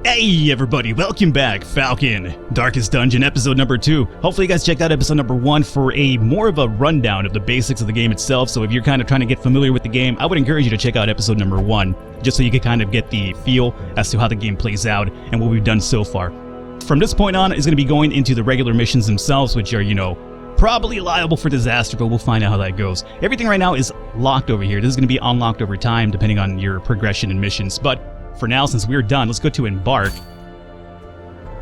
Hey everybody, welcome back. Falcon, Darkest Dungeon, episode number 2. Hopefully you guys checked out episode number 1 for a more of a rundown of the basics of the game itself. So if you're kind of trying to get familiar with the game, I would encourage you to check out episode number 1, just so you can kind of get the feel as to how the game plays out and what we've done so far. From this point on, is going to be going into the regular missions themselves, which are, probably liable for disaster, but we'll find out how that goes. Everything right now is locked over here. This is going to be unlocked over time, depending on your progression in missions, but for now, since we're done, let's go to Embark.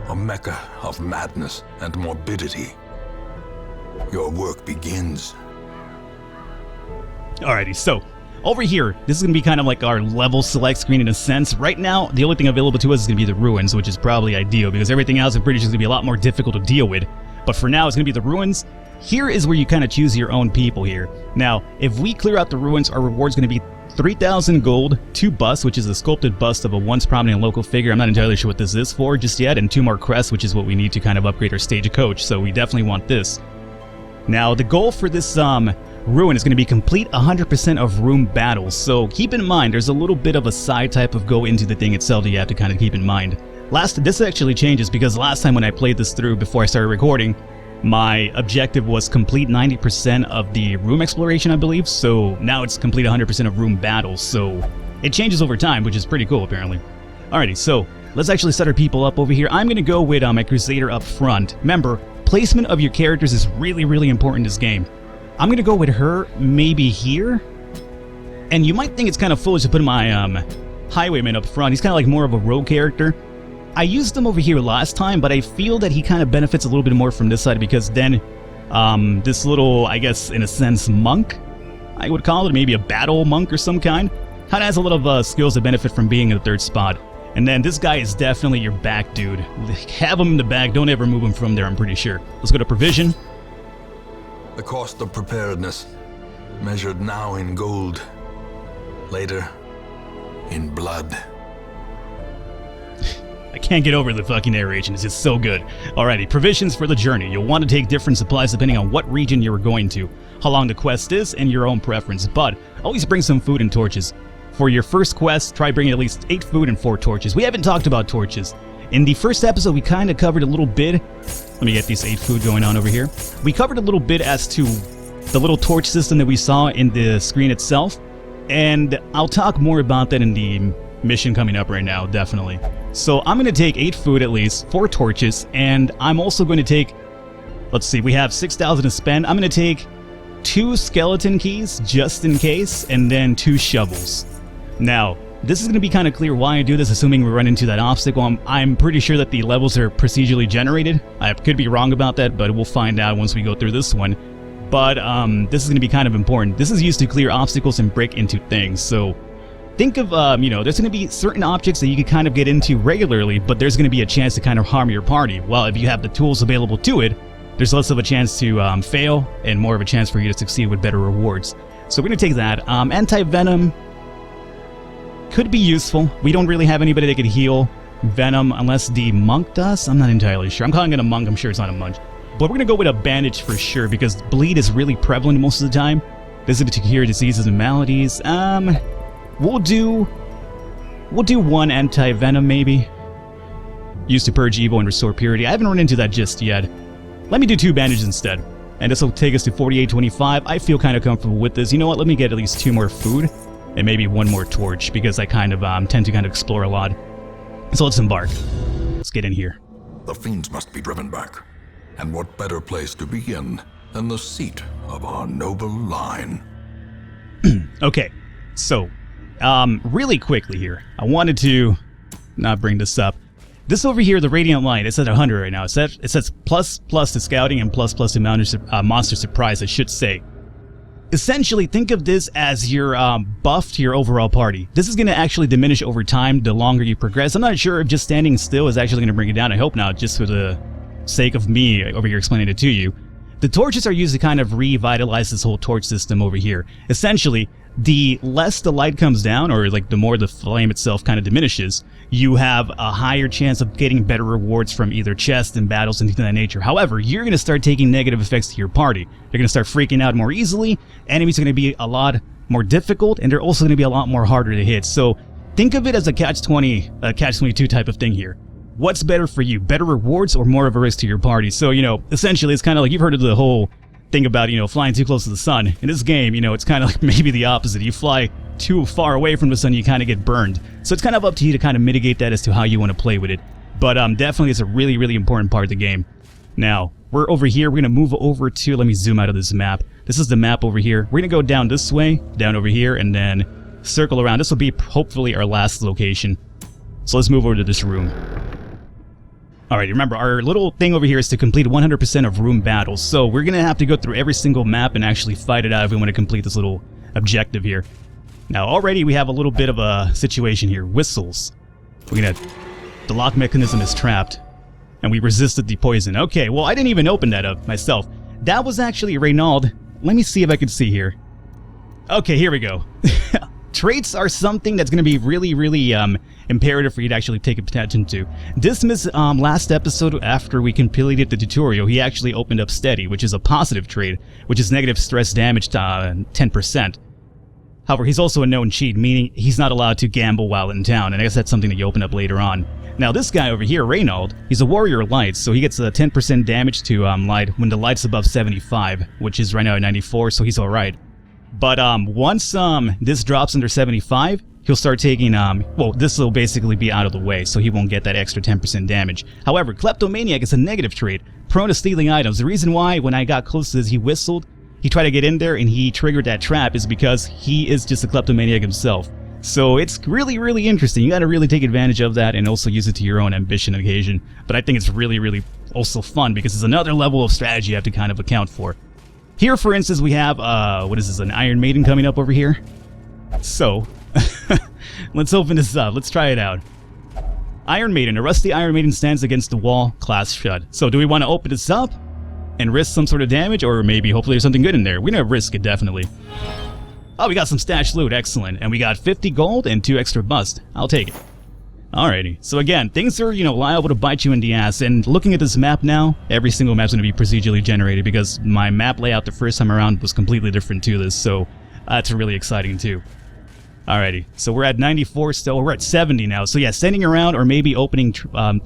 A mecca of madness and morbidity. Your work begins. Alrighty, so over here, this is going to be kind of like our level select screen in a sense. Right now, the only thing available to us is going to be the ruins, which is probably ideal because everything else I'm pretty sure is going to be a lot more difficult to deal with. But for now, it's going to be the ruins. Here is where you kind of choose your own people here. Now, if we clear out the ruins, our reward's going to be 3,000 gold, 2 busts, which is a sculpted bust of a once prominent local figure. I'm not entirely sure what this is for just yet, and 2 more crests, which is what we need to kind of upgrade our stagecoach, so we definitely want this. Now, the goal for this ruin is going to be complete 100% of room battles, so keep in mind, there's a little bit of a side type of go into the thing itself that you have to kind of keep in mind. This actually changes because last time when I played this through before I started recording, my objective was complete 90% of the room exploration, I believe, so now it's complete 100% of room battles, so it changes over time, which is pretty cool, apparently. Alrighty, so let's actually set our people up over here. I'm going to go with my Crusader up front. Remember, placement of your characters is really, really important in this game. I'm going to go with her maybe here, and you might think it's kind of foolish to put my Highwayman up front. He's kind of like more of a rogue character. I used him over here last time, but I feel that he kind of benefits a little bit more from this side because then this little, I guess, in a sense, monk, I would call it, maybe a battle monk or some kind of has a lot of skills that benefit from being in the third spot. And then this guy is definitely your back dude. Have him in the back, don't ever move him from there, I'm pretty sure. Let's go to provision. The cost of preparedness, measured now in gold, later in blood. I can't get over the fucking narration, it's just so good. Alrighty, provisions for the journey. You'll want to take different supplies depending on what region you're going to, how long the quest is, and your own preference, but always bring some food and torches. For your first quest, try bringing at least 8 food and 4 torches. We haven't talked about torches. In the first episode, we kind of covered a little bit. Let me get these 8 food going on over here. We covered a little bit as to the little torch system that we saw in the screen itself, and I'll talk more about that in the mission coming up right now, definitely. So I'm going to take 8 food at least, 4 torches, and I'm also going to take, let's see, we have 6,000 to spend. I'm going to take 2 skeleton keys just in case, and then 2 shovels. Now, this is going to be kind of clear why I do this, assuming we run into that obstacle. I'm pretty sure that the levels are procedurally generated. I could be wrong about that, but we'll find out once we go through this one. But this is going to be kind of important. This is used to clear obstacles and break into things, so think of, there's going to be certain objects that you can kind of get into regularly, but there's going to be a chance to kind of harm your party. Well, if you have the tools available to it, there's less of a chance to fail and more of a chance for you to succeed with better rewards. So we're going to take that. Anti-venom could be useful. We don't really have anybody that could heal venom unless the monk does. I'm not entirely sure. I'm calling it a monk. I'm sure it's not a monk. But we're going to go with a bandage for sure because bleed is really prevalent most of the time. This is to cure diseases and maladies. We'll do 1 anti-venom maybe. Used to purge evil and restore purity. I haven't run into that just yet. Let me do 2 bandages instead. And this will take us to 4825. I feel kind of comfortable with this. You know what? Let me get at least 2 more food. And maybe 1 more torch because I kind of tend to kind of explore a lot. So let's embark. Let's get in here. The fiends must be driven back. And what better place to begin than the seat of our noble line? Okay, so really quickly here, I wanted to not bring this up. This over here, the Radiant Light, it's at 100 right now. It says plus to scouting and plus to monster surprise, I should say. Essentially, think of this as your buff to your overall party. This is going to actually diminish over time the longer you progress. I'm not sure if just standing still is actually going to bring it down. I hope not, just for the sake of me over here explaining it to you. The torches are used to kind of revitalize this whole torch system over here. Essentially, the less the light comes down, or like the more the flame itself kind of diminishes, you have a higher chance of getting better rewards from either chests and battles and things of that nature. However, you're going to start taking negative effects to your party. They're going to start freaking out more easily, enemies are going to be a lot more difficult, and they're also going to be a lot more harder to hit. So think of it as a catch-22 type of thing here. What's better for you? Better rewards or more of a risk to your party? So, you know, essentially it's kind of like, you've heard of the whole thing about, you know, flying too close to the sun. In this game, you know, it's kind of like maybe the opposite. You fly too far away from the sun, you kind of get burned. So it's kind of up to you to kind of mitigate that as to how you want to play with it. But definitely it's a really, really important part of the game. Now, we're over here. We're going to move over to, let me zoom out of this map. This is the map over here. We're going to go down this way, down over here, and then circle around. This will be hopefully our last location. So let's move over to this room. Alright, remember, our little thing over here is to complete 100% of room battles. So we're going to have to go through every single map and actually fight it out if we want to complete this little objective here. Now, already we have a little bit of a situation here. Whistles. We're going to... The lock mechanism is trapped. And we resisted the poison. Okay, well, I didn't even open that up myself. That was actually Reynald. Let me see if I can see here. Okay, here we go. Traits are something that's going to be really, really imperative for you to actually take attention to. Dismas, last episode, after we completed the tutorial, he actually opened up Steady, which is a positive trait, which is negative stress damage to 10%. However, he's also a known cheat, meaning he's not allowed to gamble while in town, and I guess that's something that you open up later on. Now, this guy over here, Reynald, he's a warrior light, so he gets 10% damage to light when the light's above 75, which is right now at 94, so he's alright. But once this drops under 75, he'll start taking, well, this will basically be out of the way, so he won't get that extra 10% damage. However, Kleptomaniac is a negative trait, prone to stealing items. The reason why, when I got close to this, he whistled, he tried to get in there, and he triggered that trap is because he is just a Kleptomaniac himself. So it's really, really interesting. You gotta really take advantage of that and also use it to your own ambition and occasion. But I think it's really, really also fun because it's another level of strategy you have to kind of account for. Here, for instance, we have, what is this, an Iron Maiden coming up over here? So, let's open this up. Let's try it out. Iron Maiden. A rusty Iron Maiden stands against the wall, class shut. So do we want to open this up and risk some sort of damage, or maybe hopefully there's something good in there? We're going to risk it, definitely. Oh, we got some stashed loot. Excellent. And we got 50 gold and 2 extra bust. I'll take it. Alrighty. So again, things are, you know, liable to bite you in the ass. And looking at this map now, every single map's going to be procedurally generated because my map layout the first time around was completely different to this. So that's really exciting too. Alrighty. So we're at 94 still. We're at 70 now. So yeah, standing around or maybe opening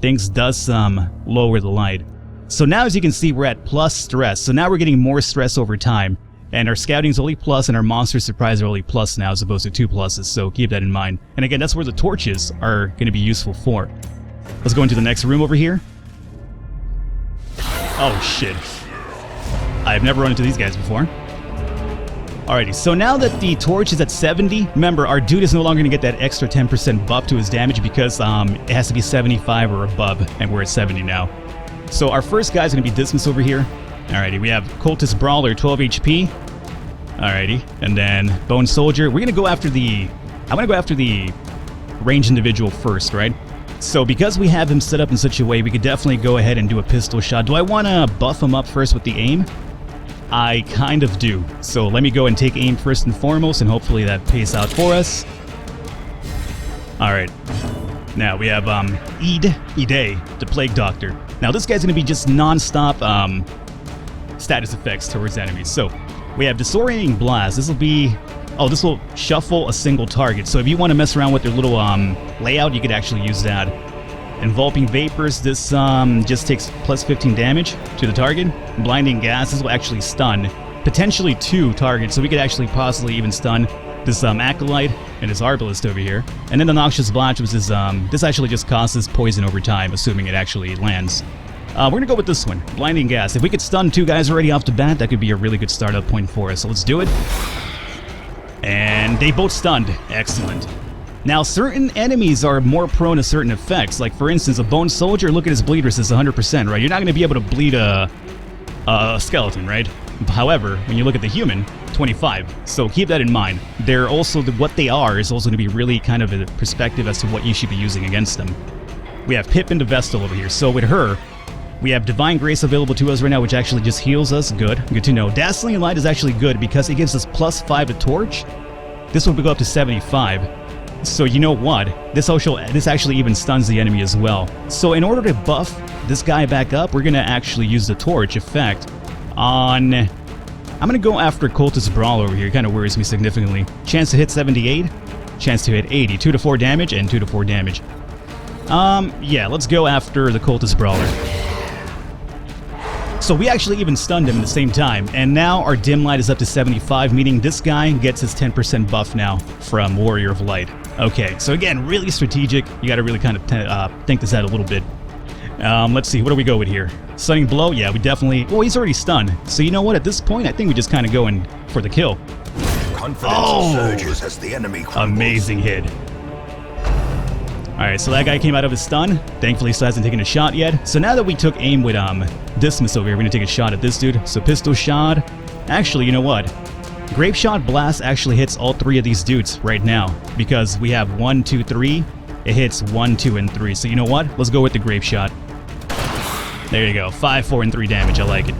things does lower the light. So now as you can see, we're at plus stress. So now we're getting more stress over time. And our scouting's only plus, and our monster surprise are only plus now as opposed to 2 pluses, so keep that in mind. And again, that's where the torches are going to be useful for. Let's go into the next room over here. Oh shit. I've never run into these guys before. Alrighty, so now that the torch is at 70, remember, our dude is no longer going to get that extra 10% buff to his damage because it has to be 75 or above, and we're at 70 now. So our first guy's going to be Dismas over here. Alrighty, we have Cultist Brawler, 12 HP. Alrighty, and then Bone Soldier. We're gonna go after the... I wanna go after the ranged individual first, right? So because we have him set up in such a way, we could definitely go ahead and do a pistol shot. Do I wanna buff him up first with the aim? I kind of do. So let me go and take aim first and foremost, and hopefully that pays out for us. Alright. Now we have Ide, the Plague Doctor. Now this guy's gonna be just non-stop status effects towards enemies. So we have Disorienting Blast. This will be... Oh, this will shuffle a single target. So if you want to mess around with their little layout, you could actually use that. Enveloping Vapors. This just takes plus 15 damage to the target. Blinding Gas. This will actually stun potentially 2 targets. So we could actually possibly even stun this Acolyte and this Arbalist over here. And then the Noxious Blast, which is this actually just causes poison over time, assuming it actually lands. We're going to go with this one, Blinding Gas. If we could stun 2 guys already off the bat, that could be a really good startup point for us. So let's do it. And they both stunned. Excellent. Now, certain enemies are more prone to certain effects. Like, for instance, a Bone Soldier, look at his bleed resist, 100%, right? You're not going to be able to bleed a skeleton, right? However, when you look at the human, 25. So keep that in mind. They're also, what they are is also going to be really kind of a perspective as to what you should be using against them. We have Pip and the Vestal over here. So with her... We have Divine Grace available to us right now, which actually just heals us. Good. Good to know. Dazzling Light is actually good because it gives us plus 5 to Torch. This will go up to 75. So you know what? This actually even stuns the enemy as well. So in order to buff this guy back up, we're going to actually use the Torch effect on... I'm going to go after Cultist Brawl over here. It kind of worries me significantly. Chance to hit 78. Chance to hit 80. 2 to 4 damage and 2 to 4 damage. Yeah, let's go after the Cultist Brawler. So we actually even stunned him at the same time, and now our dim light is up to 75, meaning this guy gets his 10% buff now from Warrior of Light. Okay, so again, really strategic. You gotta really kind of think this out a little bit. Let's see, what do we go with here? Stunning Blow? Yeah, we definitely... Well, he's already stunned. So you know what? At this point, I think we just kind of go in for the kill. Confidence surges as the enemy crumbles. Amazing hit. Alright, so that guy came out of his stun. Thankfully, he still hasn't taken a shot yet. So now that we took aim with Dismiss over here, we're going to take a shot at this dude. So Pistol Shot. Actually, you know what? Grape Shot Blast actually hits all 3 of these dudes right now. Because we have 1, 2, 3. It hits 1, 2, and 3. So you know what? Let's go with the Grape Shot. There you go. 5, 4, and 3 damage. I like it.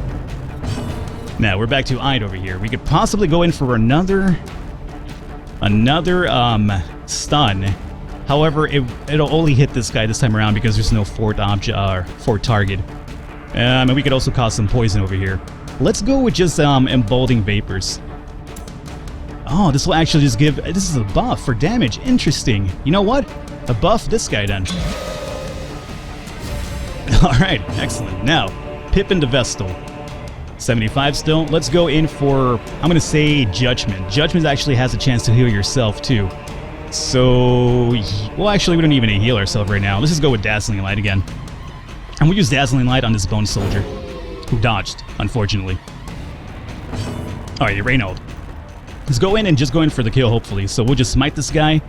Now, we're back to Ide over here. We could possibly go in for another stun. However, it'll only hit this guy this time around because there's no fourth object or fourth target. And we could also cause some poison over here. Let's go with just emboldening vapors. Oh, this will actually just give... This is a buff for damage. Interesting. You know what? A buff this guy then. Alright, excellent. Now, Pippin the Vestal. 75 still. Let's go in for, I'm going to say, Judgment. Judgment actually has a chance to heal yourself too. So, well, actually, we don't even need to heal ourselves right now. Let's just go with Dazzling Light again. And we'll use Dazzling Light on this Bone Soldier, who dodged, unfortunately. Alright, Reynold. Let's go in and just go in for the kill, hopefully. So we'll just smite this guy.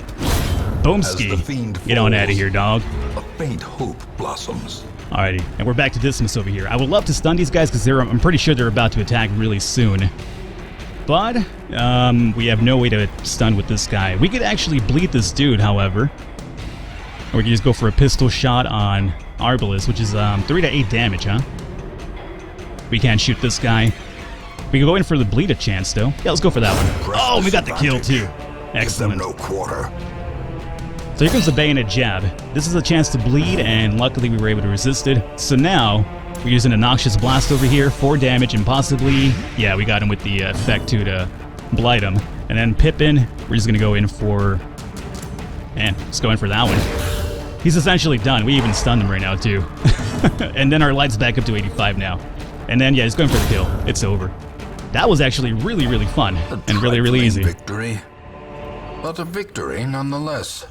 Boomski. Get on out of here, dog. A faint hope blossoms. Alrighty, and we're back to Dismiss over here. I would love to stun these guys because I'm pretty sure they're about to attack really soon. But, we have no way to stun with this guy. We could actually bleed this dude, however. Or we could just go for a pistol shot on Arbalest, which is 3 to 8 damage, huh? We can't shoot this guy. We can go in for the bleed a chance, though. Yeah, let's go for that one. Oh, we got the kill, too. Excellent. Give them no quarter. So here comes the Bayonet Jab. This is a chance to bleed, and luckily we were able to resist it. So now, we're using a Noxious Blast over here, 4 damage, and possibly... Yeah, we got him with the effect, too, to blight him. And then Pippin, we're just going to go in for... Man, let's go in for that one. He's essentially done. We even stunned him right now, too. And then our light's back up to 85 now. And then, yeah, he's going for the kill. It's over. That was actually really, really fun, and really, really easy. Victory, but a victory nonetheless.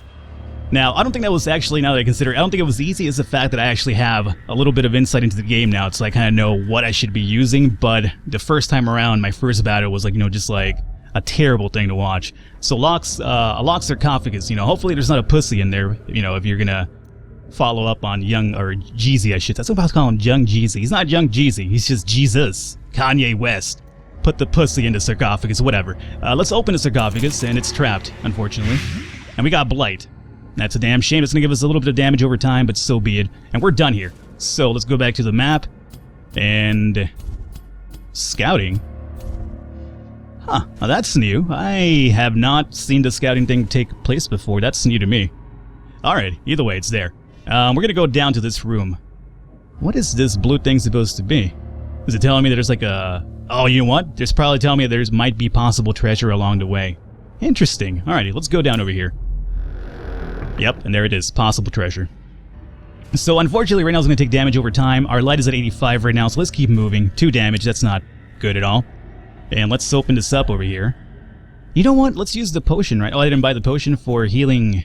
Now, I don't think that was actually, now that I consider it, I don't think it was easy as the fact that I actually have a little bit of insight into the game now, so I kind of know what I should be using, but the first time around, my first battle was like, you know, just like a terrible thing to watch. So a locked sarcophagus, you know, hopefully there's not a pussy in there, you know, if you're gonna follow up on Young, or Jeezy, I should, that's what I was calling him, Young Jeezy. He's not Young Jeezy, he's just Jesus. Kanye West. Put the pussy into sarcophagus, whatever. Let's open the sarcophagus, and it's trapped, unfortunately. And we got Blight. That's a damn shame. It's going to give us a little bit of damage over time, but so be it. And we're done here. So let's go back to the map. And... Scouting? Huh. Now that's new. I have not seen the scouting thing take place before. That's new to me. Alright, either way, it's there. We're going to go down to this room. What is this blue thing supposed to be? Is it telling me that there's like a... Oh, you know what? There's probably telling me there might be possible treasure along the way. Interesting. Alrighty, let's go down over here. Yep, and there it is. Possible treasure. So unfortunately, right now it's going to take damage over time. Our light is at 85 right now, so let's keep moving. 2 damage, that's not good at all. And let's open this up over here. You know what? Let's use the potion, right? Oh, I didn't buy the potion for healing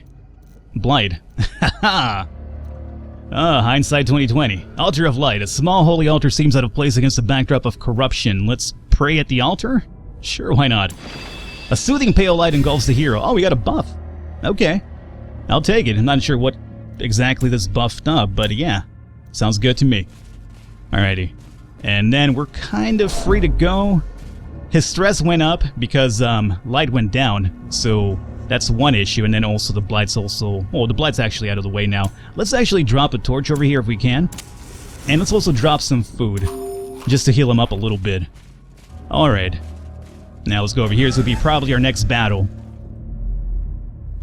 Blight. Haha! Hindsight 2020. Altar of Light. A small holy altar seems out of place against the backdrop of corruption. Let's pray at the altar? Sure, why not? A soothing pale light engulfs the hero. Oh, we got a buff. Okay. I'll take it. I'm not sure what exactly this buffed up, but yeah. Sounds good to me. Alrighty. And then we're kind of free to go. His stress went up because light went down, so that's one issue, and then also the blight's also... Oh, the blight's actually out of the way now. Let's actually drop a torch over here if we can. And let's also drop some food, just to heal him up a little bit. Alright. Now let's go over here. This will be probably our next battle.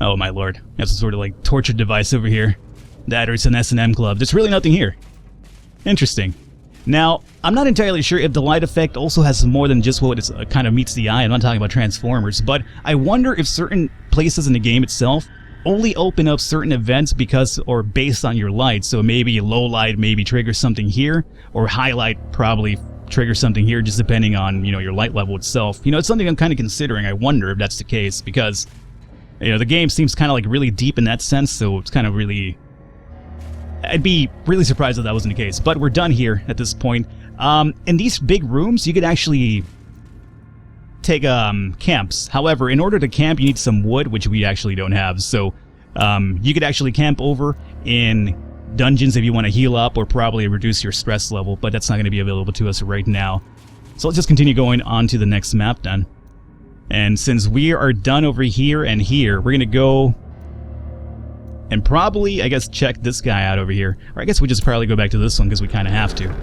Oh my lord. That's a sort of like torture device over here. That or it's an S&M club. There's really nothing here. Interesting. Now, I'm not entirely sure if the light effect also has more than just what it kind of meets the eye. I'm not talking about Transformers, but I wonder if certain places in the game itself only open up certain events because or based on your light. So maybe low light maybe triggers something here, or high light probably triggers something here, just depending on, you know, your light level itself. You know, it's something I'm kind of considering. I wonder if that's the case because, you know, the game seems kind of like really deep in that sense, so it's kind of really... I'd be really surprised if that wasn't the case, but we're done here at this point. In these big rooms, you could actually take camps. However, in order to camp, you need some wood, which we actually don't have. So you could actually camp over in dungeons if you want to heal up or probably reduce your stress level, but that's not going to be available to us right now. So let's just continue going on to the next map then. And since we are done over here and here, we're going to go... and probably, I guess, check this guy out over here. Or I guess we just probably go back to this one because we kind of have to.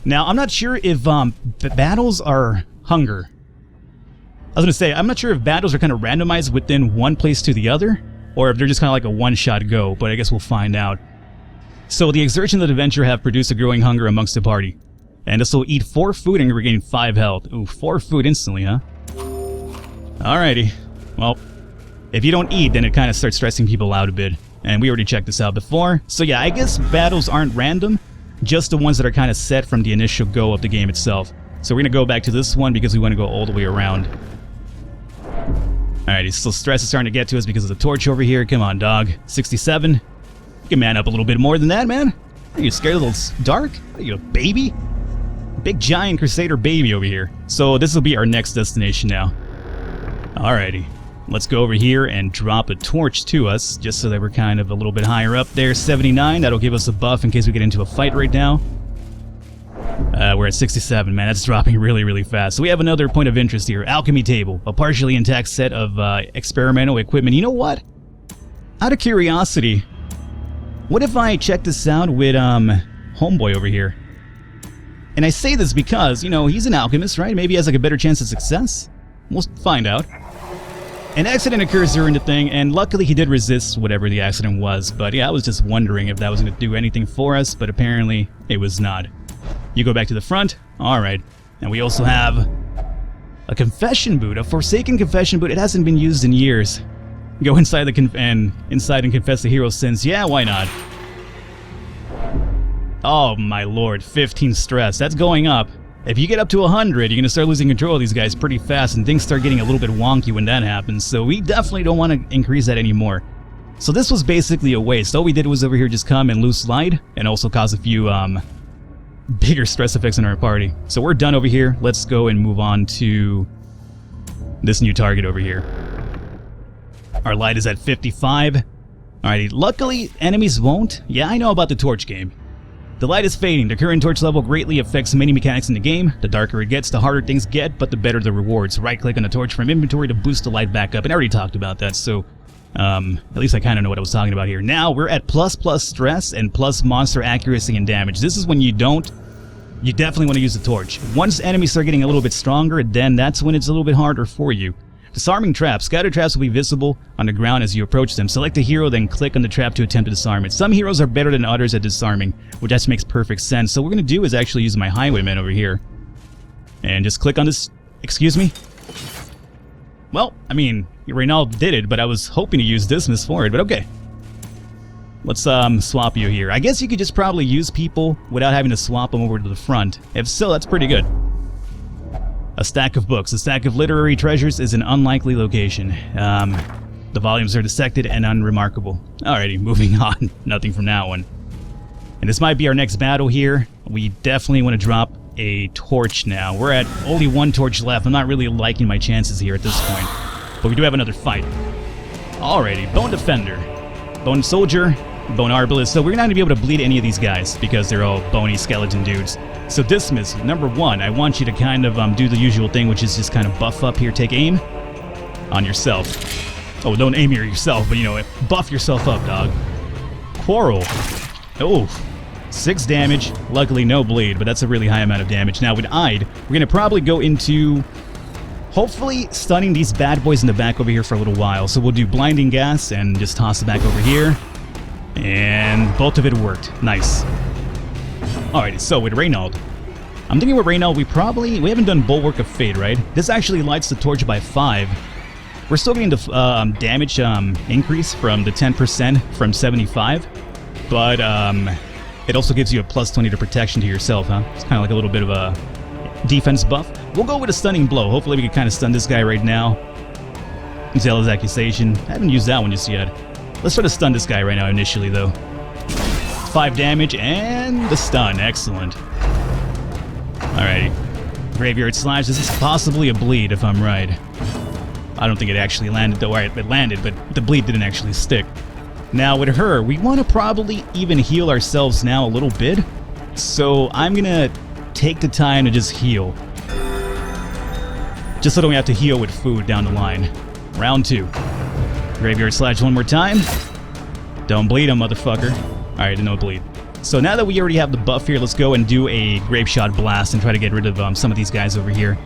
Now, I'm not sure if the battles are hunger. I was going to say, I'm not sure if battles are kind of randomized within one place to the other, or if they're just kind of like a one-shot go, but I guess we'll find out. So the exertions of the adventure have produced a growing hunger amongst the party. And this will eat 4 food and regain 5 health. Ooh, 4 food instantly, huh? Alrighty. Well, if you don't eat, then it kind of starts stressing people out a bit. And we already checked this out before. So yeah, I guess battles aren't random, just the ones that are kind of set from the initial go of the game itself. So we're going to go back to this one because we want to go all the way around. Alrighty, so stress is starting to get to us because of the torch over here. Come on, dog. 67. You can man up a little bit more than that, man. Are you scared of a little dark? Are you a baby? Big giant Crusader baby over here. So this will be our next destination now. Alrighty. Let's go over here and drop a torch to us, just so that we're kind of a little bit higher up there. 79, that'll give us a buff in case we get into a fight right now. We're at 67, man, that's dropping really, really fast. So we have another point of interest here. Alchemy table, a partially intact set of experimental equipment. You know what? Out of curiosity, what if I check this out with Homeboy over here? And I say this because, you know, he's an alchemist, right? Maybe he has like a better chance of success. We'll find out. An accident occurs during the thing, and luckily he did resist whatever the accident was, but yeah, I was just wondering if that was going to do anything for us, but apparently it was not. You go back to the front? Alright. And we also have a confession boot, a forsaken confession boot. It hasn't been used in years. Go inside inside and confess the hero's sins. Yeah, why not? Oh my lord, 15 stress. That's going up. If you get up to 100, you're going to start losing control of these guys pretty fast, and things start getting a little bit wonky when that happens, so we definitely don't want to increase that anymore. So this was basically a waste. All we did was over here just come and loose slide, and also cause a few bigger stress effects in our party. So we're done over here. Let's go and move on to this new target over here. Our light is at 55. Alrighty, luckily enemies won't. Yeah, I know about the torch game. The light is fading. The current torch level greatly affects many mechanics in the game. The darker it gets, the harder things get, but the better the rewards. Right-click on the torch from inventory to boost the light back up. And I already talked about that, so at least I kind of know what I was talking about here. Now we're at plus stress and plus monster accuracy and damage. This is when you definitely want to use the torch. Once enemies start getting a little bit stronger, then that's when it's a little bit harder for you. Disarming traps. Scatter traps will be visible on the ground as you approach them. Select a hero, then click on the trap to attempt to disarm it. Some heroes are better than others at disarming, which just makes perfect sense. So what we're going to do is actually use my highwayman over here. And just click on this... Excuse me? Well, I mean, Reynald did it, but I was hoping to use Dismiss for it, but okay. Let's swap you here. I guess you could just probably use people without having to swap them over to the front. If so, that's pretty good. A stack of books. A stack of literary treasures is an unlikely location. The volumes are dissected and unremarkable. Alrighty, moving on. Nothing from that one. And this might be our next battle here. We definitely want to drop a torch now. We're at only 1 torch left. I'm not really liking my chances here at this point. But we do have another fight. Alrighty, Bone Defender. Bone Soldier. Bone Arbalist. So we're not going to be able to bleed any of these guys because they're all bony skeleton dudes. So Dismiss, number 1, I want you to kind of do the usual thing, which is just kind of buff up here. Take aim on yourself. Oh, don't aim here yourself, but you know, buff yourself up, dog. Quarrel. Oh, 6 damage. Luckily, no bleed, but that's a really high amount of damage. Now, with Ide, we're going to probably go into, hopefully, stunning these bad boys in the back over here for a little while. So we'll do Blinding Gas and just toss it back over here. And both of it worked. Nice. Alrighty, so with Reynald, I'm thinking right now we haven't done Bulwark of Fate, right? This actually lights the torch by 5. We're still getting the damage increase from the 10% from 75, but it also gives you a plus 20 to protection to yourself, huh? It's kind of like a little bit of a defense buff. We'll go with a stunning blow. Hopefully we can kind of stun this guy right now. Zealous Accusation. I haven't used that one just yet. Let's try to stun this guy right now initially, though. 5 damage and the stun. Excellent. Alrighty. Graveyard Slash. This is possibly a bleed, if I'm right. I don't think it actually landed, though. Alright, it landed, but the bleed didn't actually stick. Now, with her, we want to probably even heal ourselves now a little bit. So, I'm going to take the time to just heal. Just so that we have to heal with food down the line. Round 2. Graveyard Slash one more time. Don't bleed him, motherfucker. Alright, no bleed. So now that we already have the buff here, let's go and do a Grave Shot Blast and try to get rid of some of these guys over here.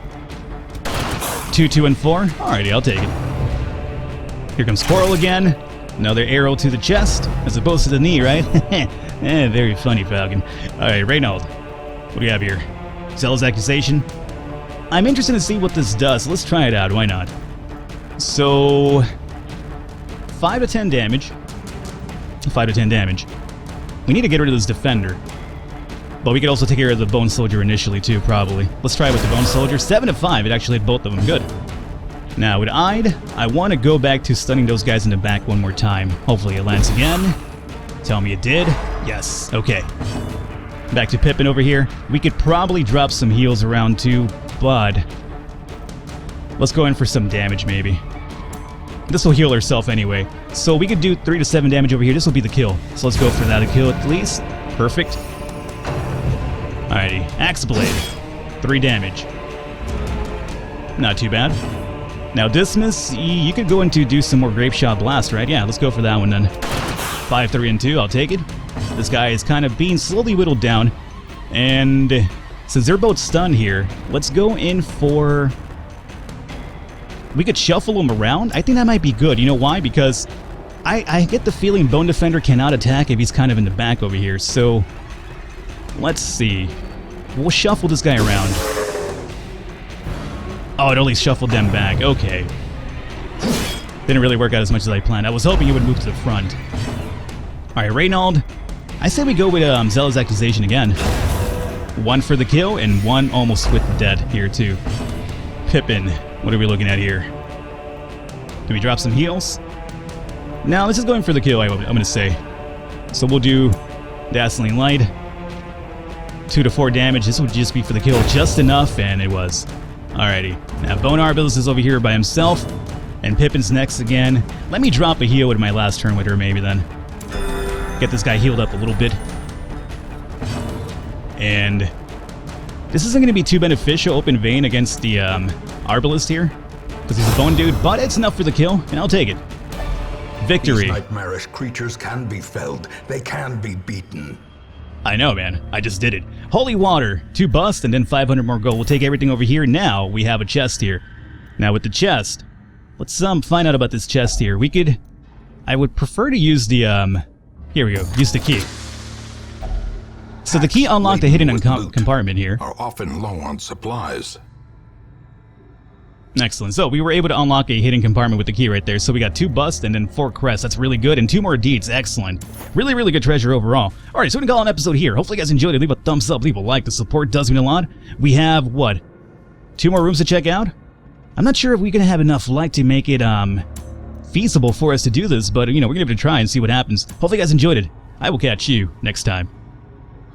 2, 2, and 4. Alrighty, I'll take it. Here comes Coral again. Another arrow to the chest, as opposed to the knee, right? Very funny, Falcon. Alright, Reynold. What do we have here? Zealous Accusation. I'm interested to see what this does. Let's try it out. Why not? So, 5 to 10 damage. 5 to 10 damage. We need to get rid of this defender. But we could also take care of the Bone Soldier initially too, probably. Let's try it with the Bone Soldier. 7 to 5. It actually hit both of them. Good. Now, with Ide, I want to go back to stunning those guys in the back one more time. Hopefully it lands again. Tell me it did. Yes. Okay. Back to Pippin over here. We could probably drop some heals around too, but let's go in for some damage maybe. This will heal herself anyway. So we could do 3 to 7 damage over here. This will be the kill. So let's go for that. A kill at least. Perfect. Alrighty. Axe Blade. 3 damage. Not too bad. Now Dismas, you could go into do some more Grave Shot Blast, right? Yeah, let's go for that one then. 5, 3, and 2. I'll take it. This guy is kind of being slowly whittled down. And since they're both stunned here, let's go in for... We could shuffle him around. I think that might be good. You know why? Because I get the feeling Bone Defender cannot attack if he's kind of in the back over here. So, let's see. We'll shuffle this guy around. Oh, it only shuffled them back. Okay. Didn't really work out as much as I planned. I was hoping he would move to the front. Alright, Reynold. I say we go with Zealous Accusation again. 1 for the kill, and 1 almost with the dead here, too. Pippin. What are we looking at here? Can we drop some heals? No, this is going for the kill, I'm going to say. So we'll do Dazzling Light. 2 to 4 damage. This would just be for the kill just enough, and it was. Alrighty. Now, Bone Arbalist is over here by himself, and Pippin's next again. Let me drop a heal with my last turn with her, maybe, then. Get this guy healed up a little bit. And this isn't going to be too beneficial, Open Vein, against the Arbalist here, because he's a bone dude, but it's enough for the kill, and I'll take it. Victory. These nightmarish creatures can be felled. They can be beaten. I know, man. I just did it. Holy Water, 2 bust, and then 500 more gold. We'll take everything over here. Now we have a chest here. Now with the chest, let's find out about this chest here. We could... I would prefer to use the, here we go. Use the key. So the key unlocked a hidden compartment here. Are often low on supplies. Excellent. So we were able to unlock a hidden compartment with the key right there. So we got 2 busts and then 4 crests. That's really good. And 2 more deeds. Excellent. Really, really good treasure overall. Alright, so we're going to call an episode here. Hopefully you guys enjoyed it. Leave a thumbs up. Leave a like. The support does mean a lot. We have, what? 2 more rooms to check out? I'm not sure if we're going to have enough light to make it feasible for us to do this. But, you know, we're going to give it a try and see what happens. Hopefully you guys enjoyed it. I will catch you next time.